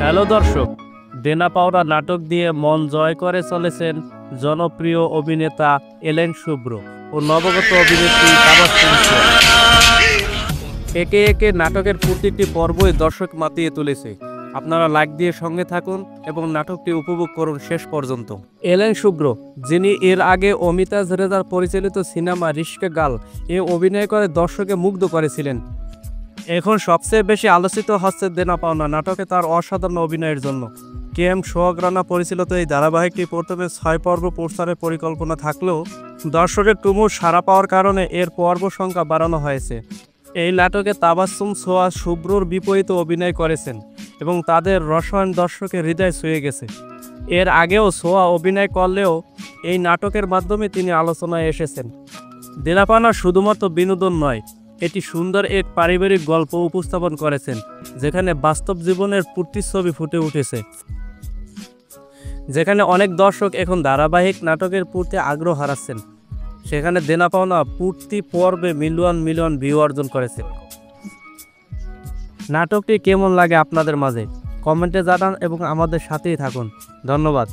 Hello দর্শক, দেনা পাওনা নাটক দিয়ে মন জয় করে চলেছেন জনপ্রিয় অভিনেতা এলেন শুভ্র ও নবাগত অভিনেত্রী তাবাসসুম সোয়া। একে একে নাটকের প্রতিটি পর্বই দর্শক মাতিয়ে তুলেছে। আপনারা লাইক দিয়ে সঙ্গে থাকুন এবং নাটকটি উপভোগ করুন শেষ পর্যন্ত। এলেন শুভ্র, যিনি এর আগে অমিতাভ রেজার পরিচালিত সিনেমা রিস্কা গার্ল এ অভিনয় করে দর্শকে মুগ্ধ করেছিলেন, এখন সবচেয়ে বেশি আলোচিত হচ্ছে দেনা পাওনা নাটকে তার অসাধারণ অভিনয়ের জন্য। কেএম সোহাগ রানা পরিচালিত এই ধারাবাহিকটি প্রথমে 6 পর্ব প্রচারের পরিকল্পনা থাকলেও দর্শকের তুমুল সাড়া পাওয়ার কারণে এর পর্ব সংখ্যা বাড়ানো হয়েছে। এই নাটকে তাবাসসুম সোয়া শুভ্রর বিপরীতে অভিনয় করেছেন এবং তাদের রসায়ন দর্শকের হৃদয় ছুঁয়ে গেছে। এর আগেও সোয়া অভিনয় করলেও এই নাটকের মাধ্যমে তিনি আলোচনায় এসেছেন। দেনা পাওনা শুধুমাত্র বিনোদন নয়, এটি সুন্দর এক পারিবারিক গল্প উপস্থাপন করেছেন, যেখানে বাস্তব জীবনের প্রতিচ্ছবি ফুটে উঠেছে। যেখানে অনেক দর্শক এখন ধারাবাহিক নাটকের প্রতি আগ্রহ হারাচ্ছেন, সেখানে দেনা পাওনা প্রতি পর্বে মিলিয়ন মিলিয়ন ভিউ অর্জন করেছে। নাটকটি কেমন লাগে আপনাদের মাঝে কমেন্টে জানান এবং আমাদের সাথেই থাকুন। ধন্যবাদ।